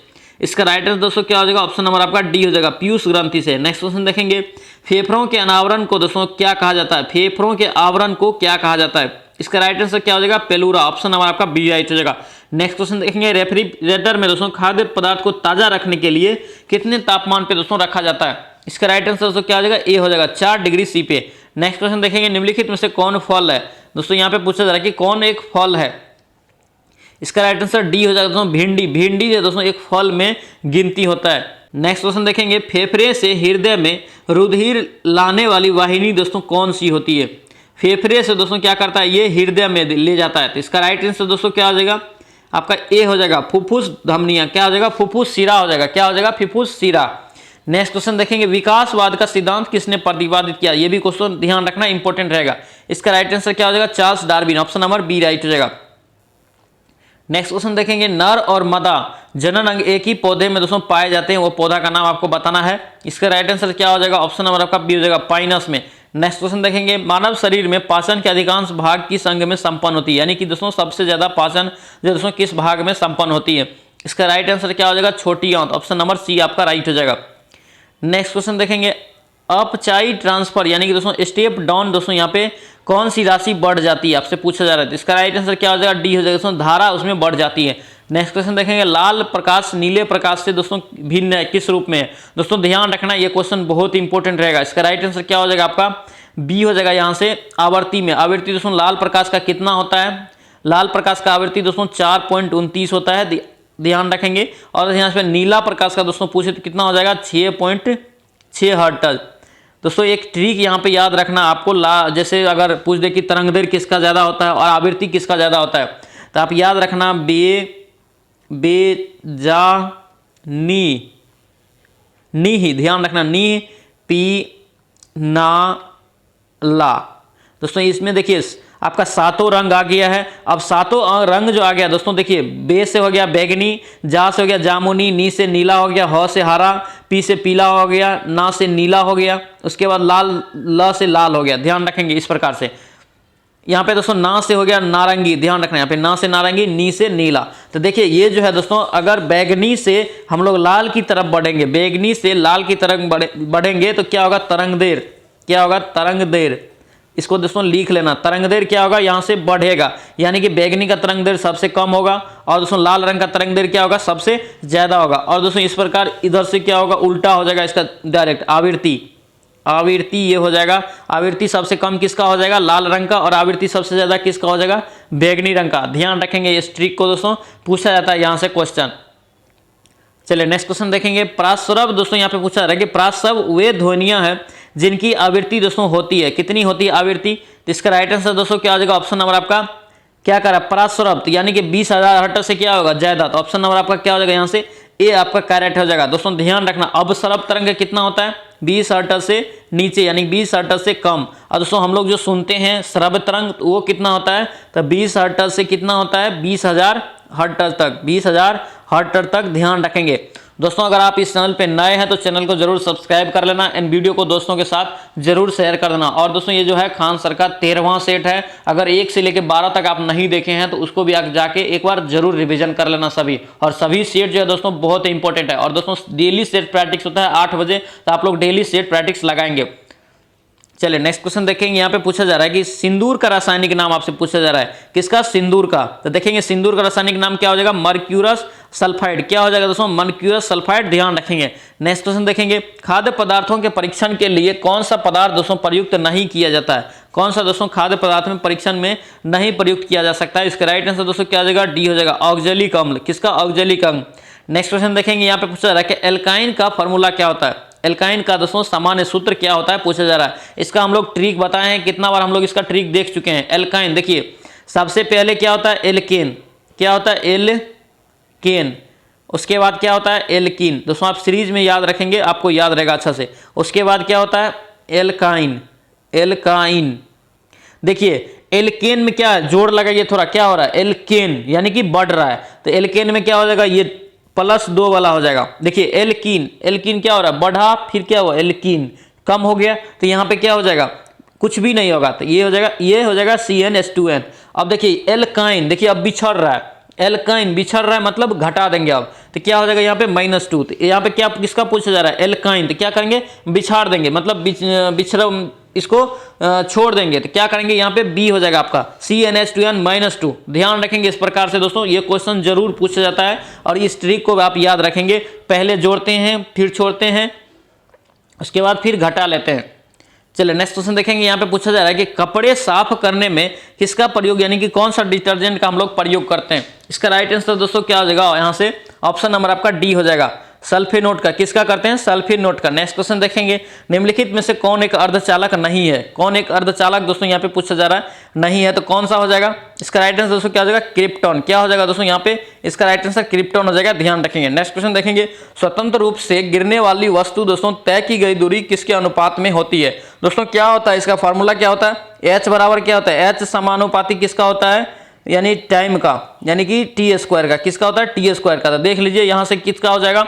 [SPEAKER 1] इसका राइट आंसर दोस्तों क्या हो जाएगा? ऑप्शन नंबर आपका डी हो जाएगा, पीयूष ग्रंथि से। नेक्स्ट क्वेश्चन देखेंगे, फेफड़ों के अनावरण को दोस्तों क्या कहा जाता है? फेफड़ों के आवरण को क्या कहा जाता है? इसका राइट आंसर क्या हो जाएगा? पेलूरा। ऑप्शन नंबर आपका बी राइट हो जाएगा। नेक्स्ट क्वेश्चन देखेंगे, रेफ्रिजरेटर में दोस्तों खाद्य पदार्थ को ताजा रखने के लिए कितने तापमान पे दोस्तों रखा जाता है? इसका राइट आंसर दोस्तों क्या हो जाएगा? ए हो जाएगा, 4 डिग्री सी पे। नेक्स्ट क्वेश्चन देखेंगे, निम्नलिखित में से कौन फल है? दोस्तों यहाँ पे पूछा जा रहा है कि कौन एक फल है? इसका राइट आंसर डी हो जाएगा दोस्तों, भिंडी। भिंडी जो दोस्तों एक फल में गिनती होता है। नेक्स्ट क्वेश्चन देखेंगे, फेफड़े से हृदय में रुधिर लाने वाली वाहिनी दोस्तों कौन सी होती है? फेफड़े से दोस्तों क्या करता है? ये हृदय में ले जाता है। तो इसका राइट आंसर दोस्तों क्या हो जाएगा? आपका ए हो जाएगा, फुफ्फुस धमनियां। क्या हो जाएगा? फुफ्फुस शिरा हो जाएगा। क्या हो जाएगा? फुफ्फुस शिरा। नेक्स्ट क्वेश्चन देखेंगे, विकासवाद का सिद्धांत किसने प्रतिपादित किया? ये भी क्वेश्चन ध्यान रखना, इंपॉर्टेंट रहेगा। इसका राइट आंसर क्या हो जाएगा? Charles Darwin. Option number B right हो जाएगा। नेक्स्ट क्वेश्चन देखेंगे, नर और मादा जनन अंग एक ही पौधे में दोस्तों पाए जाते हैं, वो पौधा का नाम आपको बताना है। इसका राइट आंसर क्या हो जाएगा, ऑप्शन नंबर आपका बी हो जाएगा, पाइनस में। नेक्स्ट क्वेश्चन देखेंगे, मानव शरीर में पाचन के अधिकांश भाग किस अंग में संपन्न होती है, यानी कि दोस्तों सबसे ज्यादा पाचन जो दोस्तों किस भाग में संपन्न होती है। इसका राइट आंसर क्या हो जाएगा, छोटी आंत, ऑप्शन नंबर सी आपका राइट हो जाएगा। नेक्स्ट क्वेश्चन देखेंगे, अपचाई ट्रांसफर यानी कि दोस्तों स्टेप डाउन दोस्तों यहाँ पे कौन सी राशि बढ़ जाती है, आपसे पूछा जा रहा है। इसका राइट आंसर क्या हो जाएगा, डी हो जाएगा दोस्तों, धारा उसमें बढ़ जाती है। नेक्स्ट क्वेश्चन देखेंगे, लाल प्रकाश नीले प्रकाश से दोस्तों भिन्न है, किस रूप में है। दोस्तों ध्यान रखना ये क्वेश्चन बहुत इंपॉर्टेंट रहेगा। इसका राइट आंसर क्या हो जाएगा आपका, बी हो जाएगा यहाँ से, आवृत्ति में। आवृत्ति दोस्तों लाल प्रकाश का कितना होता है, लाल प्रकाश का आवृत्ति दोस्तों 4.29 होता है, ध्यान रखेंगे। और यहाँ पे नीला प्रकाश का दोस्तों पूछे तो कितना हो जाएगा, 6.6 हर्ट्ज। दोस्तों एक ट्रिक यहाँ पे याद रखना आपको, जैसे अगर पूछ दे कि तरंगदैर्घ्य किसका ज्यादा होता है और आवृत्ति किसका ज्यादा होता है, तो आप याद रखना नी ही ध्यान रखना, नी पी ना ला। दोस्तों इसमें देखिए आपका सातों रंग आ गया है। अब सातों रंग जो आ गया दोस्तों देखिए, बे से हो गया बैगनी, जा से हो गया जामुनी, नी से नीला हो गया, ह से हरा, पी से पीला हो गया, ना से नीला हो गया, उसके बाद लाल, ल से लाल हो गया। ध्यान रखेंगे इस प्रकार से। यहाँ पे दोस्तों ना से हो गया नारंगी, ध्यान रखना यहाँ पे ना से नारंगी, नी से नीला। तो देखिए ये जो है दोस्तों, अगर बैगनी से हम लोग लाल की तरफ बढ़ेंगे, बैगनी से लाल की तरफ बढ़ेंगे तो क्या होगा, तरंगदैर्घ्य, क्या होगा, तरंगदैर्घ्य। इसको दोस्तों लिख लेना, तरंगदैर्घ्य क्या होगा, यहाँ से बढ़ेगा, यानी कि बैगनी का तरंगदैर्घ्य सबसे कम होगा और दोस्तों लाल रंग का तरंगदैर्घ्य क्या होगा, सबसे ज्यादा होगा। और दोस्तों इस प्रकार इधर से क्या होगा, उल्टा हो जाएगा इसका डायरेक्ट, आवृत्ति ये हो जाएगा। आवृत्ति सबसे कम किसका हो जाएगा, लाल रंग का, और आवृत्ति सबसे ज्यादा किसका हो जाएगा, बैगनी रंग का। ध्यान रखेंगे इस ट्रिक को दोस्तों, पूछा जाता है यहाँ से क्वेश्चन। चलिए नेक्स्ट क्वेश्चन देखेंगे, प्रास्रव दोस्तों यहाँ पे पूछा जा रहा है कि प्रास्रव वे ध्वनियां हैं जिनकी आवृत्ति दोस्तों होती है, कितनी होती है आवृत्ति। तो इसका राइट आंसर दोस्तों क्या हो जाएगा, ऑप्शन नंबर आपका क्या करा, प्रास्रव, यानी कि 20,000 हर्ट्ज से क्या होगा, ज्यादा। तो ऑप्शन नंबर आपका क्या हो जाएगा यहाँ से, ए आपका करेक्ट हो जाएगा। दोस्तों ध्यान रखना, अपसरव तरंग कितना होता है, 20 हर्ट्ज से नीचे, यानी 20 हर्ट्ज से कम। और दोस्तों हम लोग जो सुनते हैं श्रव्य तरंग, तो वो कितना होता है, तो 20 हर्ट्ज से कितना होता है, 20,000 हर्ट्ज तक, 20,000 हर्ट्ज तक। ध्यान रखेंगे दोस्तों, अगर आप इस चैनल पे नए हैं तो चैनल को जरूर सब्सक्राइब कर लेना एंड वीडियो को दोस्तों के साथ जरूर शेयर कर देना। और दोस्तों ये जो है खान सर का 13वां सेट है, अगर 1 से लेकर 12 तक आप नहीं देखे हैं तो उसको भी आप जाके एक बार जरूर रिवीजन कर लेना सभी। और सभी सेट जो है दोस्तों बहुत इंपॉर्टेंट है। और दोस्तों डेली सेट प्रैक्टिस होता है 8 बजे, तो आप लोग डेली सेट प्रैक्टिस लगाएंगे। चलिए नेक्स्ट क्वेश्चन देखेंगे, यहाँ पे पूछा जा रहा है कि सिंदूर का रासायनिक नाम आपसे पूछा जा रहा है, किसका, सिंदूर का। तो देखेंगे सिंदूर का रासायनिक नाम क्या हो जाएगा, मर्क्यूरस सल्फाइड। क्या हो जाएगा दोस्तों, मर्क्यूरस सल्फाइड। ध्यान रखेंगे। नेक्स्ट क्वेश्चन देखेंगे, खाद्य पदार्थों के परीक्षण के लिए कौन सा पदार्थ दोस्तों प्रयुक्त नहीं किया जाता है, कौन सा दोस्तों खाद्य पदार्थ में परीक्षण में नहीं प्रयुक्त किया जा सकता है। इसका राइट आंसर दोस्तों क्या हो जाएगा, डी हो जाएगा, ऑक्जेलिक अम्ल। किसका, ऑक्जेलिक अम्ल। नेक्स्ट क्वेश्चन देखेंगे, यहाँ पे पूछा जा रहा है कि एल्काइन का फॉर्मूला क्या होता है, एल्काइन का दोस्तों सामान्य सूत्र क्या होता है, पूछा जा रहा है। इसका हम लोग ट्रिक बताए हैं, कितना बार हम लोग इसका ट्रिक देख चुके हैं। एल्काइन देखिए सबसे पहले क्या होता है, एल्केन। क्या होता है, एल्केन। उसके बाद क्या होता है, एल्कीन। दोस्तों आप सीरीज में याद रखेंगे, आपको याद रहेगा अच्छा से। उसके बाद क्या होता है, एल्काइन, एल्काइन। देखिए एल्केन में क्या जोड़ लगाइए थोड़ा, क्या हो रहा है, एल्केन यानी कि बढ़ रहा है, तो एल्केन में क्या हो जाएगा, ये +2 वाला हो जाएगा। देखिए एल्कीन, एल्कीन क्या हो रहा है, बढ़ा, फिर क्या हुआ, एल्कीन कम हो गया, तो यहाँ पे क्या हो जाएगा, कुछ भी नहीं होगा, तो ये हो जाएगा CnH2n। अब देखिए एल्काइन, देखिए अब बिछड़ रहा है, एल्काइन बिछड़ रहा है मतलब घटा देंगे अब, तो क्या हो जाएगा यहाँ पे -2। तो यहाँ पे क्या किसका पूछा जा रहा है, एल्काइन। तो क्या करेंगे, बिछाड़ देंगे, मतलब बिछड़ा इसको छोड़ देंगे, तो क्या करेंगे, यहाँ पे बी हो जाएगा आपका CnH2n -2। ध्यान रखेंगे इस प्रकार से दोस्तों, ये क्वेश्चन जरूर पूछा जाता है और इस ट्रिक को आप याद रखेंगे। पहले जोड़ते हैं, फिर छोड़ते हैं, उसके बाद फिर घटा लेते हैं। चलिए नेक्स्ट क्वेश्चन देखेंगे, यहाँ पे पूछा जा रहा है कि कपड़े साफ करने में किसका प्रयोग, यानी कि कौन सा डिटर्जेंट का हम लोग प्रयोग करते हैं। इसका राइट आंसर दोस्तों क्या हो जाएगा, यहाँ से ऑप्शन नंबर आपका डी हो जाएगा, सल्फेनोट का। किसका करते हैं, सल्फेनोट का। नेक्स्ट क्वेश्चन देखेंगे, निम्नलिखित में से कौन एक अर्धचालक नहीं है, कौन एक अर्धचालक दोस्तों यहाँ पे पूछा जा रहा है, नहीं है, तो कौन सा हो जाएगा। इसका राइट आंसर दोस्तों क्या हो जाएगा, क्रिप्टॉन। क्या हो जाएगा दोस्तों यहाँ पे, इसका राइट आंसर क्रिप्टॉन हो जाएगा। ध्यान रखेंगे। नेक्स्ट क्वेश्चन देखेंगे, स्वतंत्र रूप से गिरने वाली वस्तु दोस्तों तय की गई दूरी किसके अनुपात में होती है। दोस्तों क्या होता है, इसका फॉर्मूला क्या होता है, H बराबर क्या होता है, H समानुपाती किसका होता है, यानी टाइम का, यानी कि टी स्क्वायर का। किसका होता है? टी स्क्वायर का। तो देख लीजिए यहाँ से किसका हो जाएगा,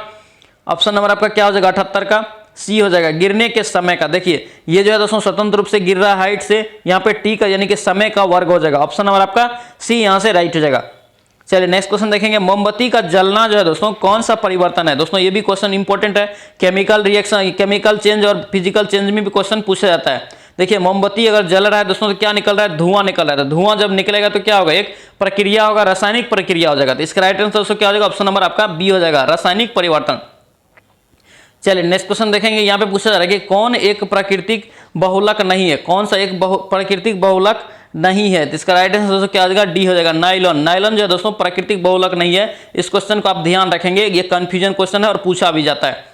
[SPEAKER 1] ऑप्शन नंबर आपका क्या हो जाएगा? 78 का सी हो जाएगा। गिरने के समय का, देखिए ये जो है दोस्तों स्वतंत्र रूप से गिर रहा है हाइट से, यहाँ पे टी का यानी कि समय का वर्ग हो जाएगा। ऑप्शन नंबर आपका सी यहाँ से राइट हो जाएगा। चलिए नेक्स्ट क्वेश्चन देखेंगे, मोमबत्ती का जलना जो है दोस्तों कौन सा परिवर्तन है? दोस्तों ये भी क्वेश्चन इंपॉर्टेंट है, केमिकल रिएक्शन, केमिकल चेंज और फिजिकल चेंज में भी क्वेश्चन पूछा जाता है। देखिए मोमबत्ती अगर जल रहा है दोस्तों तो क्या निकल रहा है? धुआं निकल रहा है। तो धुआं जब निकलेगा तो क्या होगा? एक प्रक्रिया होगा, रासायनिक प्रक्रिया हो जाएगा। तो इसका राइट आंसर दोस्तों क्या हो जाएगा? ऑप्शन नंबर आपका बी हो जाएगा, रासायनिक परिवर्तन। चलिए नेक्स्ट क्वेश्चन देखेंगे, यहाँ पे पूछा जा रहा है कि कौन एक प्राकृतिक बहुलक नहीं है? कौन सा एक प्राकृतिक बहुलक नहीं है? तो इसका राइट आंसर दोस्तों क्या हो जाएगा? डी हो जाएगा, नायलॉन। नायलॉन जो है दोस्तों प्राकृतिक बहुलक नहीं है। इस क्वेश्चन को आप ध्यान रखेंगे, ये कंफ्यूजन क्वेश्चन है और पूछा भी जाता है।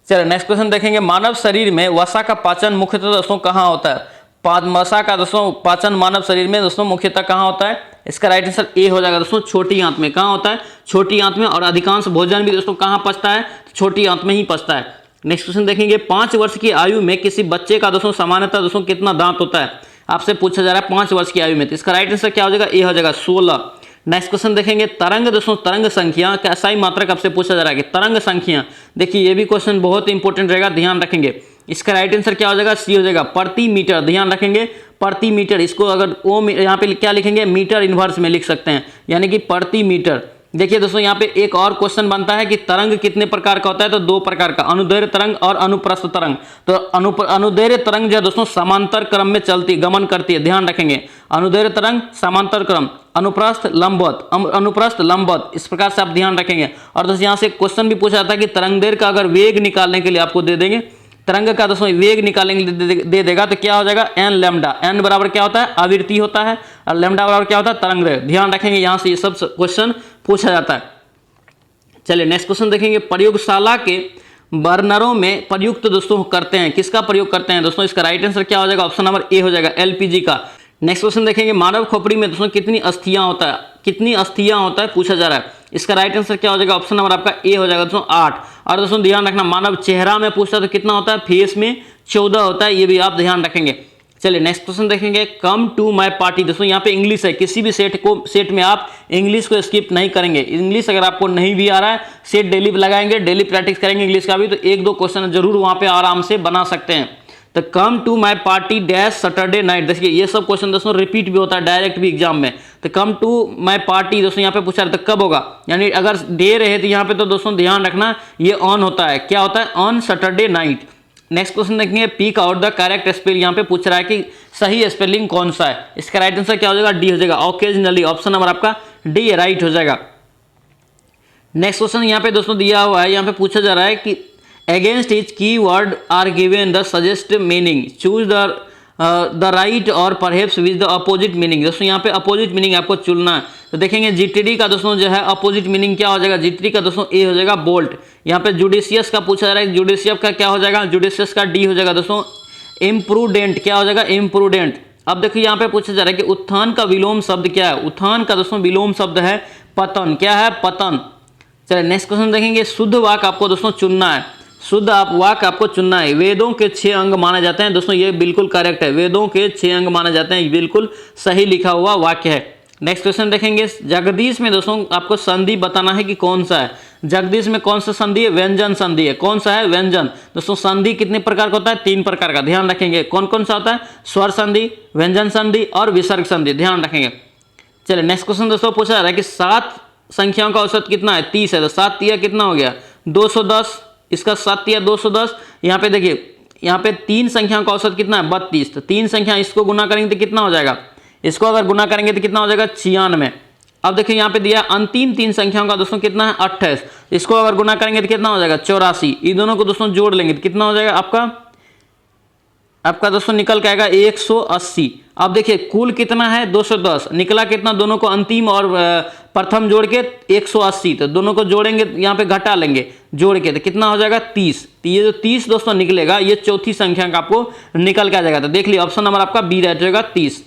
[SPEAKER 1] चलिए नेक्स्ट क्वेश्चन देखेंगे, मानव शरीर में वसा का पाचन मुख्यतः दोस्तों कहाँ होता है? वसा का दोस्तों पाचन मानव शरीर में दोस्तों मुख्यतः कहाँ होता है? इसका राइट आंसर ए हो जाएगा दोस्तों, छोटी आंत में। कहाँ होता है? छोटी आंत में। और अधिकांश भोजन भी दोस्तों कहाँ पचता है? छोटी आंत में ही पचता है। नेक्स्ट क्वेश्चन देखेंगे, 5 वर्ष की आयु में किसी बच्चे का दोस्तों सामान्यतः दोस्तों कितना दांत होता है? आपसे पूछा जा रहा है 5 वर्ष की आयु में। तो इसका राइट आंसर क्या हो जाएगा? ए हो जाएगा, 16। नेक्स्ट क्वेश्चन देखेंगे, तरंग दोस्तों, तरंग संख्या का SI मात्रक आपसे पूछा जा रहा है कि तरंग संख्या। देखिए ये भी क्वेश्चन बहुत इंपॉर्टेंट रहेगा, ध्यान रखेंगे। इसका राइट आंसर क्या हो जाएगा? सी हो जाएगा, प्रति मीटर। ध्यान रखेंगे, प्रति मीटर। इसको अगर ओ यहाँ पे क्या लिखेंगे? मीटर इनवर्स में लिख सकते हैं, यानी कि प्रति मीटर। देखिए दोस्तों यहाँ पे एक और क्वेश्चन बनता है कि तरंग कितने प्रकार का होता है? तो 2 प्रकार का, अनुदैर्घ्य तरंग और अनुप्रस्थ तरंग। तो अनुदैर्घ्य तरंग जो है दोस्तों समांतर क्रम में चलती गमन करती है, ध्यान रखेंगे। अनुदैर्घ्य तरंग समांतर क्रम, अनुप्रस्थ लंबवत, अनुप्रस्थ लंबवत, इस प्रकार से आप ध्यान रखेंगे। और दोस्तों यहाँ से क्वेश्चन भी पूछा जाता है कि तरंग दैर्घ्य का अगर वेग निकालने के लिए आपको दे देंगे, तरंग का दोस्तों वेग निकालने के लिए दे देगा तो क्या हो जाएगा? N lambda. एन बराबर क्या होता है? आवृत्ति होता है, और लैम्डा बराबर क्या होता है? तरंग दैर्घ्य। ध्यान रखेंगे, यहाँ से ये सब क्वेश्चन पूछा जाता है। चलिए नेक्स्ट क्वेश्चन देखेंगे, प्रयोगशाला के बर्नरों में प्रयुक्त दोस्तों करते हैं, किसका प्रयोग करते हैं दोस्तों? इसका राइट आंसर क्या हो जाएगा? ऑप्शन नंबर ए हो जाएगा, LPG का। नेक्स्ट क्वेश्चन देखेंगे, मानव खोपड़ी में दोस्तों कितनी अस्थियां होता है? कितनी अस्थियां होता है पूछा जा रहा है। इसका राइट आंसर क्या हो जाएगा? ऑप्शन नंबर आपका ए हो जाएगा दोस्तों, 8। और दोस्तों ध्यान रखना, मानव चेहरा में पूछता है तो कितना होता है? फेस में 14 होता है, ये भी आप ध्यान रखेंगे। चलिए नेक्स्ट क्वेश्चन देखेंगे, कम टू माय पार्टी। दोस्तों यहाँ पे इंग्लिश है, किसी भी सेट में आप इंग्लिश को स्किप नहीं करेंगे। इंग्लिश अगर आपको नहीं भी आ रहा है, सेट डेली लगाएंगे, डेली प्रैक्टिस करेंगे इंग्लिश का भी, तो 1-2 क्वेश्चन जरूर वहां पे आराम से बना सकते हैं। तो come to my party dash Saturday night. देखिए ये सब क्वेश्चन दोस्तों रिपीट भी होता है डायरेक्ट भी एग्जाम में। तो कम टू माय पार्टी दोस्तों यहाँ पे पूछा रहा था कब होगा, यानी अगर दे रहे तो यहाँ पे तो दोस्तों ध्यान रखना ये ऑन होता है। क्या होता है? On Saturday night. Next question देखेंगे, pick out the correct spell. यहाँ पे पूछ रहा है कि सही स्पेलिंग कौन सा है? इसका राइट आंसर क्या हो जाएगा? डी हो जाएगा, ओकेजनली। ऑप्शन नंबर आपका डी राइट हो जाएगा। नेक्स्ट क्वेश्चन यहाँ पे दोस्तों दिया हुआ है, यहाँ पे पूछा जा रहा है कि against each key word are given the suggest meaning, choose the right और perhaps with the opposite meaning. दोस्तों यहाँ पे अपोजिट मीनिंग आपको चुनना है। तो देखेंगे जीटीडी का दोस्तों जो है अपोजिट मीनिंग क्या हो जाएगा? जीटीडी का दोस्तों ए हो जाएगा, बोल्ट। यहाँ पे जुडिशियस का पूछा जा रहा है, जुडिशियस का क्या हो जाएगा? जुडिशियस का डी हो जाएगा दोस्तों, इम्प्रूडेंट। क्या हो जाएगा? इम्प्रूडेंट। अब देखिए यहाँ पे पूछा जा रहा है कि उत्थान का विलोम शब्द क्या है? उत्थान का दोस्तों विलोम शब्द है पतन। क्या है? पतन। चलिए नेक्स्ट क्वेश्चन देखेंगे, शुद्ध वाक्य आपको दोस्तों चुनना है। शुद्ध वाक्य आपको चुनना है। वेदों के 6 अंग माने जाते हैं। दोस्तों ये बिल्कुल करेक्ट है, वेदों के 6 अंग माने जाते हैं, बिल्कुल सही लिखा हुआ वाक्य है। नेक्स्ट क्वेश्चन देखेंगे, जगदीश में दोस्तों आपको संधि बताना है कि कौन सा है। जगदीश में कौन सा संधि है? व्यंजन संधि है। कौन सा है? व्यंजन। दोस्तों संधि कितने प्रकार का होता है? 3 प्रकार का, ध्यान रखेंगे। कौन कौन सा होता है? स्वर संधि, व्यंजन संधि और विसर्ग संधि, ध्यान रखेंगे। चलिए नेक्स्ट क्वेश्चन दोस्तों पूछा जा रहा है कि 7 संख्याओं का औसत कितना है? 30 है। तो 7 तिया कितना हो गया? 210। इसका 7 तिया 210। यहाँ पे देखिए, यहाँ पे 3 संख्याओं का औसत कितना है? 32। तो 3 संख्या इसको गुना करेंगे तो कितना हो जाएगा? इसको अगर गुना करेंगे तो कितना हो जाएगा? 96। अब देखिए यहाँ पे दिया अंतिम 3 संख्याओं का दोस्तों कितना है? 28। इसको अगर गुना करेंगे तो कितना हो जाएगा? 84। इन दोनों को दोस्तों जोड़ लेंगे तो कितना हो जाएगा? आपका दोस्तों निकल के आएगा 180। अब देखिए कुल कितना है? 210। निकला कितना? दोनों को अंतिम और प्रथम जोड़ के 180। तो दोनों को जोड़ेंगे, यहाँ पे घटा लेंगे जोड़ के, तो कितना हो जाएगा? 30। तो ये जो 30 दोस्तों निकलेगा, ये चौथी संख्या का आपको निकल के आ जाएगा। तो देख लिया ऑप्शन नंबर आपका बी राइट होगा, 30।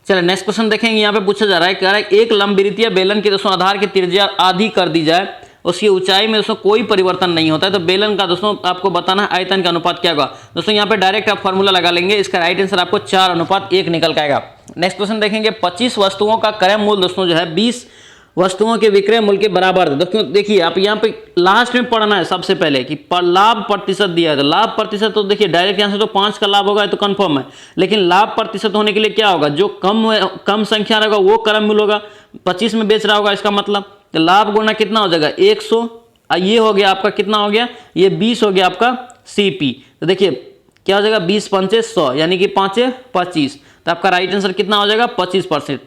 [SPEAKER 1] चलिए नेक्स्ट क्वेश्चन देखेंगे, यहाँ पे पूछा जा रहा है, कह रहा है एक लंबवृत्तीय बेलन के दोस्तों आधार की त्रिज्या आधी कर दी जाए, उसकी ऊंचाई में दोस्तों कोई परिवर्तन नहीं होता है, तो बेलन का दोस्तों आपको बताना है आयतन का अनुपात क्या होगा। दोस्तों यहाँ पे डायरेक्ट आप फॉर्मूला लगा लेंगे, इसका राइट आंसर आपको 4:1 निकल के आएगा। नेक्स्ट क्वेश्चन देखेंगे 25 वस्तुओं का क्रय मूल्य दोस्तों जो है 20 वस्तुओं के विक्रय मूल्य के बराबर है। दोस्तों देखिए आप यहाँ पे लास्ट में पढ़ना है सबसे पहले कि लाभ प्रतिशत दिया है, तो लाभ प्रतिशत तो देखिए डायरेक्ट यहाँ से तो 5 का लाभ होगा, तो कंफर्म है, लेकिन लाभ प्रतिशत होने के लिए क्या होगा, जो कम संख्या रहेगा वो क्रय मूल्य होगा। 25 में बेच रहा होगा, इसका मतलब तो लाभ गुना कितना हो जाएगा 100, ये हो गया आपका कितना हो गया, ये 20 हो गया आपका CP। तो देखिए क्या हो जाएगा 20 पंचे 100 यानी कि 5 25, तो आपका राइट आंसर कितना हो जाएगा 25%।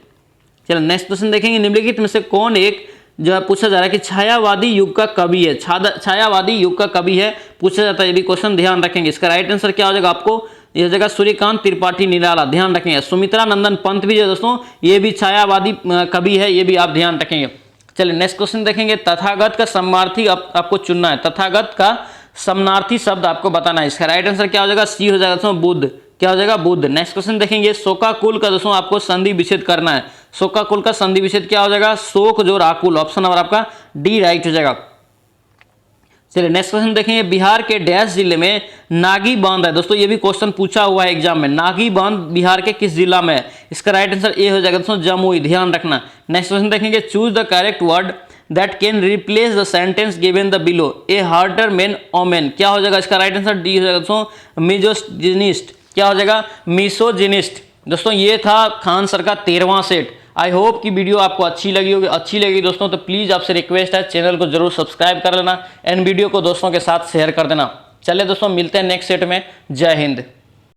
[SPEAKER 1] चलो नेक्स्ट क्वेश्चन देखेंगे, निम्नलिखित में से कौन एक जो है पूछा जा रहा है कि छायावादी युग का कवि है, छायावादी युग का कवि है पूछा जाता है, ये भी क्वेश्चन ध्यान रखेंगे। इसका राइट आंसर क्या हो जाएगा आपको, यह हो जाएगा सूर्यकांत त्रिपाठी निराला, ध्यान रखेंगे। सुमित्रा नंदन पंत भी है दोस्तों, ये भी छायावादी कवि है, ये भी आप ध्यान रखेंगे। चलिए नेक्स्ट क्वेश्चन देखेंगे, तथागत का समानार्थी आपको चुनना है, तथागत का समानार्थी शब्द आपको बताना है। इसका राइट आंसर क्या हो जाएगा, सी हो जाएगा दोस्तों बुद्ध, क्या हो जाएगा बुद्ध। नेक्स्ट क्वेश्चन देखेंगे, शोकाकुल का दोस्तों आपको संधि विच्छेद करना है, शोकाकुल का संधि विच्छेद क्या हो जाएगा, शोक जोड़ आकुल, ऑप्शन नंबर आपका डी राइट हो जाएगा। चलिए नेक्स्ट क्वेश्चन देखेंगे, बिहार के डैश जिले में नागी बांध है, दोस्तों ये भी क्वेश्चन पूछा हुआ है एग्जाम में, नागी बांध बिहार के किस जिला में है, इसका राइट आंसर ए हो जाएगा दोस्तों जमुई, ध्यान रखना। नेक्स्ट क्वेश्चन देखेंगे, choose the correct word that can replace the sentence given the below, a harder man omen, क्या हो जाएगा, इसका राइट आंसर डी हो जाएगा दोस्तों मिजोजिनिस्ट, क्या हो जाएगा मिसोजिनिस्ट। दोस्तों ये था खान सर का 13वां सेट। आई होप कि वीडियो आपको अच्छी लगी होगी, अच्छी लगी दोस्तों तो प्लीज़ आपसे रिक्वेस्ट है चैनल को जरूर सब्सक्राइब कर लेना एंड वीडियो को दोस्तों के साथ शेयर कर देना। चलिए दोस्तों मिलते हैं नेक्स्ट सेट में, जय हिंद।